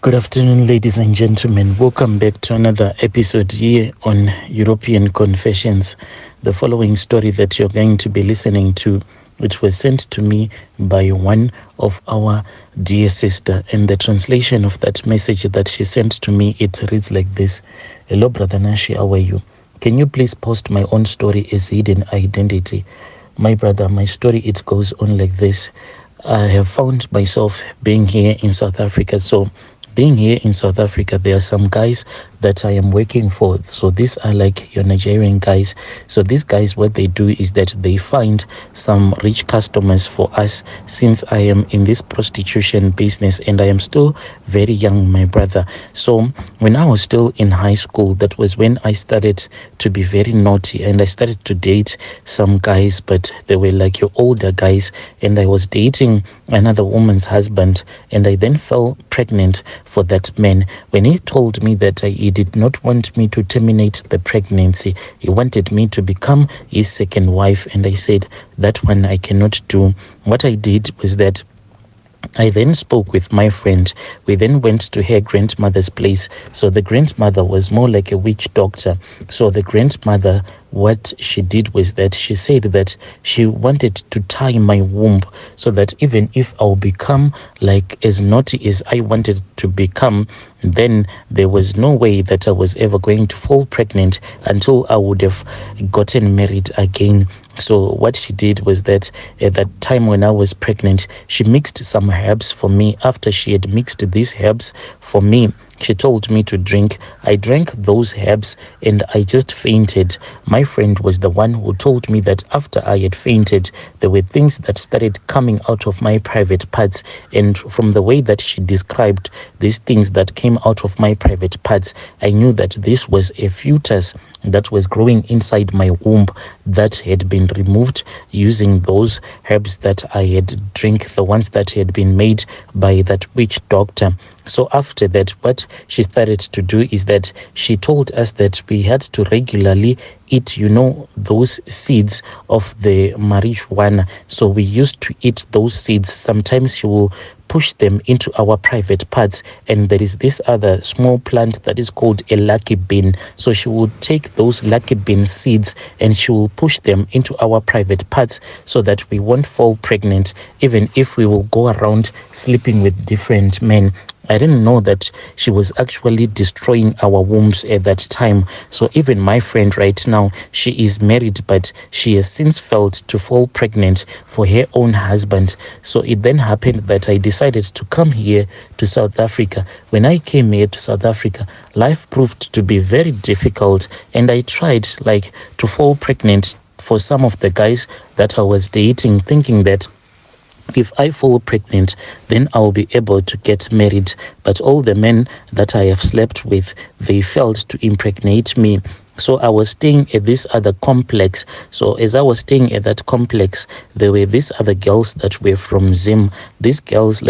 Good afternoon, ladies and gentlemen. Welcome back to another episode here on European Confessions. The following story that you're going to be listening to, which was sent to me by one of our dear sister, and the translation of that message that she sent to me, it reads like this. Hello, Brother Nashi, how are you? Can you please post my own story as hidden identity? My brother, my story, it goes on like this. I have found myself being here in South Africa. So being here in South Africa, there are some guys that I am working for. So these are like your Nigerian guys. So these guys, what they do is that they find some rich customers for us, since I am in this prostitution business and I am still very young, my brother. So when I was still in high school, that was when I started to be very naughty and I started to date some guys, but they were like your older guys, and I was dating another woman's husband, and I then fell pregnant for that man. When he told me that he did not want me to terminate the pregnancy, he wanted me to become his second wife, and I said that one I cannot do. What I did was that I then spoke with my friend. We then went to her grandmother's place. So the grandmother was more like a witch doctor. So the grandmother, what she did was that she said that she wanted to tie my womb so that even if I'll become like as naughty as I wanted to become, then there was no way that I was ever going to fall pregnant until I would have gotten married again. So what she did was that at that time when I was pregnant, she mixed some herbs for me. After she had mixed these herbs for me, she told me to drink. I drank those herbs and I just fainted. My friend was the one who told me that after I had fainted, there were things that started coming out of my private parts. And from the way that she described these things that came out of my private parts, I knew that this was a fetus that was growing inside my womb that had been removed using those herbs that I had drank, the ones that had been made by that witch doctor. So after that, what she started to do is that she told us that we had to regularly eat, those seeds of the marijuana. So we used to eat those seeds. Sometimes she will push them into our private parts, and there is this other small plant that is called a lucky bean. So she will take those lucky bean seeds and she will push them into our private parts so that we won't fall pregnant, even if we will go around sleeping with different men. I didn't know that she was actually destroying our wombs at that time. So even my friend right now, she is married, but she has since failed to fall pregnant for her own husband. So it then happened that I decided to come here to South Africa. When I came here to South Africa, life proved to be very difficult, and I tried to fall pregnant for some of the guys that I was dating, thinking that if I fall pregnant, then I'll be able to get married. But all the men that I have slept with, they failed to impregnate me. So I was staying at this other complex. So as I was staying at that complex, there were these other girls that were from Zim. These girls,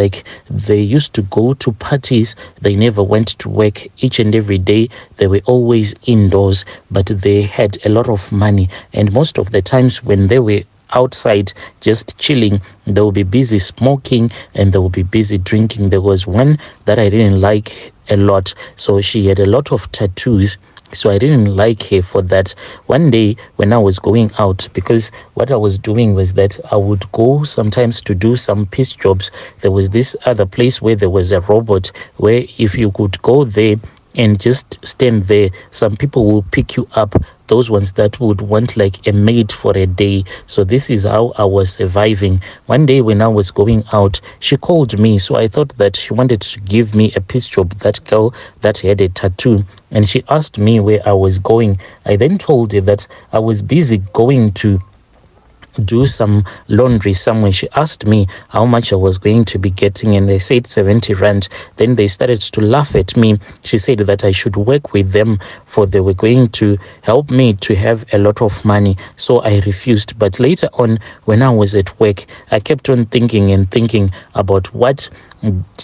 they used to go to parties. They never went to work. Each and every day, they were always indoors, but they had a lot of money. And most of the times when they were outside just chilling, they will be busy smoking and they will be busy drinking. There was one that I didn't like a lot. So she had a lot of tattoos. So I didn't like her for that. One day when I was going out, because what I was doing was that I would go sometimes to do some piece jobs. There was this other place where there was a robot where if you could go there and just stand there, some people will pick you up, those ones that would want a maid for a day. So this is how I was surviving. One day when I was going out, she called me. So I thought that she wanted to give me a piece job, that girl that had a tattoo. And she asked me where I was going. I then told her that I was busy going to do some laundry somewhere. She asked me how much I was going to be getting, and they said 70 rand. Then they started to laugh at me. She said that I should work with them, for they were going to help me to have a lot of money. So I refused. But later on, when I was at work, I kept on thinking about what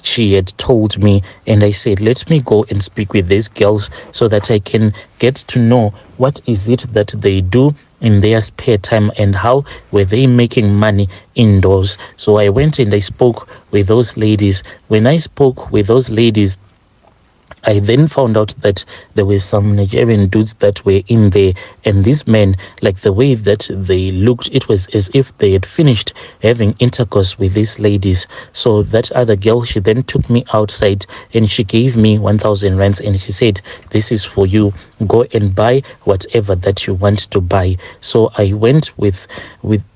she had told me, and I said, let me go and speak with these girls so that I can get to know what is it that they do in their spare time and how were they making money indoors. So I went and I spoke with those ladies. When I spoke with those ladies, I then found out that there were some Nigerian dudes that were in there, and these men, like the way that they looked, it was as if they had finished having intercourse with these ladies. So that other girl, she then took me outside and she gave me 1,000 rands and she said, "This is for you. Go and buy whatever that you want to buy." So I went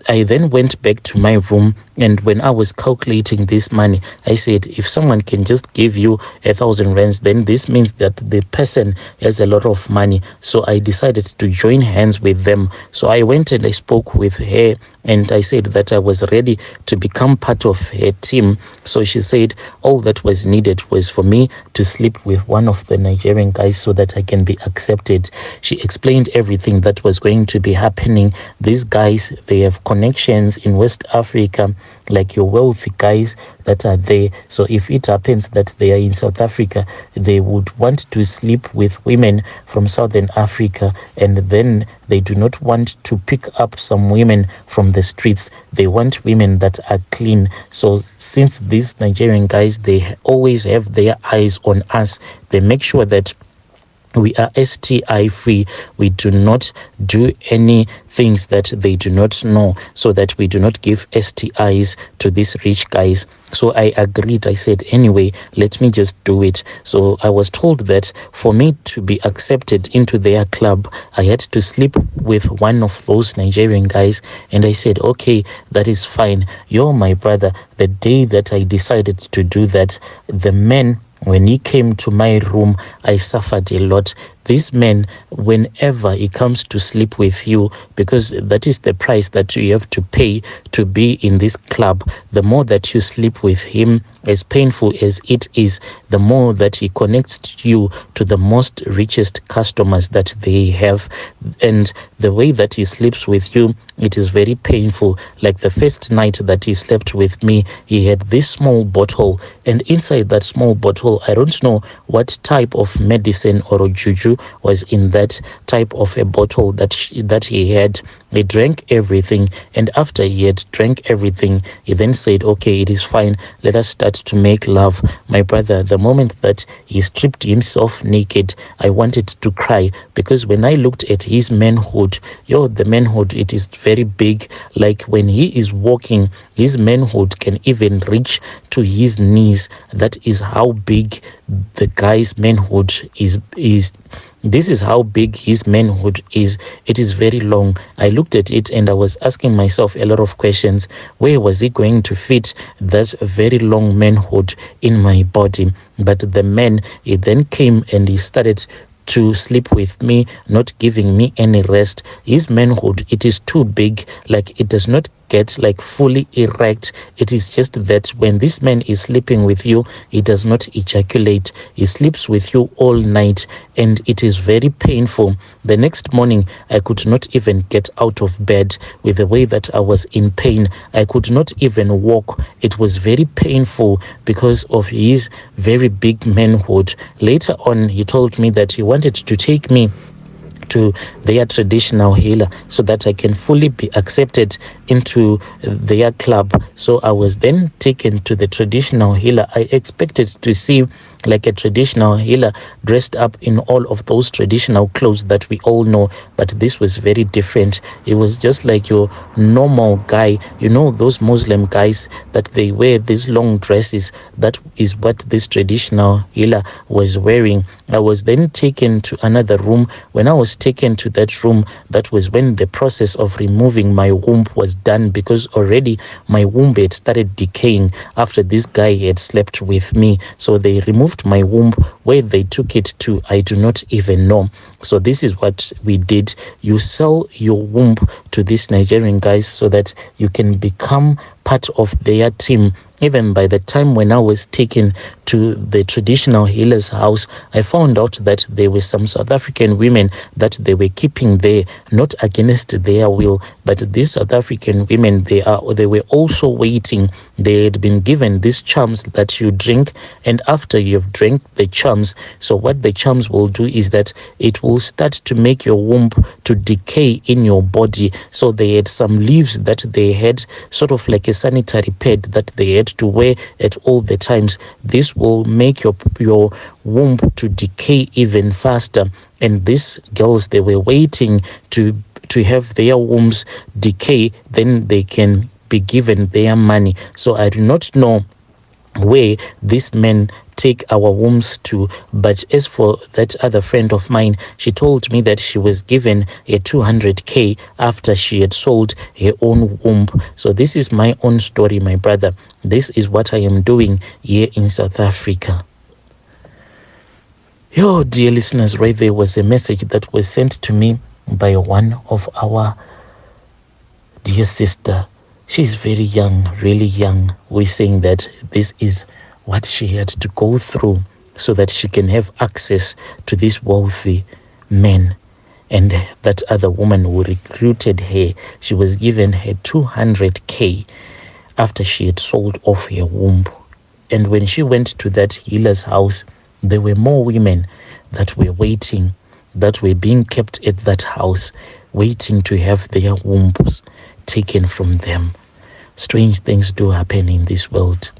I then went back to my room, and when I was calculating this money, I said, if someone can just give you 1,000 rands, then this means that the person has a lot of money. So I decided to join hands with them. So I went and I spoke with her, and I said that I was ready to become part of her team. So she said all that was needed was for me to sleep with one of the Nigerian guys so that I can be accepted. She explained everything that was going to be happening. These guys, they have connections in West Africa, like your wealthy guys that are there. So if it happens that they are in South Africa, they would want to sleep with women from Southern Africa, and then they do not want to pick up some women from the streets. They want women that are clean. So since these Nigerian guys, they always have their eyes on us, they make sure that we are STI free. We do not do any things that they do not know, so that we do not give STIs to these rich guys. So I agreed. I said, anyway, let me just do it. So I was told that for me to be accepted into their club, I had to sleep with one of those Nigerian guys. And I said, okay, that is fine. You're my brother. The day that I decided to do that, the men, when he came to my room, I suffered a lot. This man, whenever he comes to sleep with you, because that is the price that you have to pay to be in this club, the more that you sleep with him, as painful as it is, the more that he connects you to the most richest customers that they have. And the way that he sleeps with you, it is very painful. Like the first night that he slept with me, he had this small bottle, and inside that small bottle, I don't know what type of medicine or juju was in that type of a bottle that he had. He drank everything, and after he had drank everything, he then said, okay, it is fine, let us start to make love. My brother, the moment that he stripped himself naked, I wanted to cry, because when I looked at his manhood, the manhood, it is very big. Like when he is walking, his manhood can even reach to his knees. That is how big the guy's manhood is. This is how big his manhood is. It is very long. I looked at it and I was asking myself a lot of questions. Where was he going to fit that very long manhood in my body? But the man, he then came and he started to sleep with me, not giving me any rest. His manhood, it is too big. Like it does not get like fully erect. It is just that when this man is sleeping with you, he does not ejaculate. He sleeps with you all night, and it is very painful. The next morning, I could not even get out of bed with the way that I was in pain. I could not even walk. It was very painful because of his very big manhood. Later on, he told me that he wanted to take me to their traditional healer so that I can fully be accepted into their club. So I was then taken to the traditional healer. I expected to see like a traditional healer dressed up in all of those traditional clothes that we all know, but this was very different. It was just like your normal guy, those Muslim guys that they wear these long dresses. That is what this traditional healer was wearing. I was then taken to another room. When I was taken to that room, that was when the process of removing my womb was done, because already my womb had started decaying after this guy had slept with me. So they removed my womb. Where they took it to, I do not even know. So this is what we did. You sell your womb to these Nigerian guys so that you can become part of their team. Even by the time when I was taken to the traditional healer's house, I found out that there were some South African women that they were keeping there, not against their will, but these South African women, they were also waiting. They had been given these charms that you drink, and after you've drank the charms, so what the charms will do is that it will start to make your womb to decay in your body. So they had some leaves that they had, sort of like a sanitary pad that they had to wear at all the times. This will make your womb to decay even faster. And these girls, they were waiting to have their wombs decay, then they can be given their money. So I do not know where these men take our wombs to, but as for that other friend of mine, she told me that she was given a 200k after she had sold her own womb. So this is my own story, my brother. This is what I am doing here in South Africa. Yo, dear listeners, right there was a message that was sent to me by one of our dear sister. She's very young, really young. We're saying that this is what she had to go through so that she can have access to these wealthy men. And that other woman who recruited her, she was given her 200k after she had sold off her womb. And when she went to that healer's house, there were more women that were waiting, that were being kept at that house, waiting to have their wombs taken from them. Strange things do happen in this world.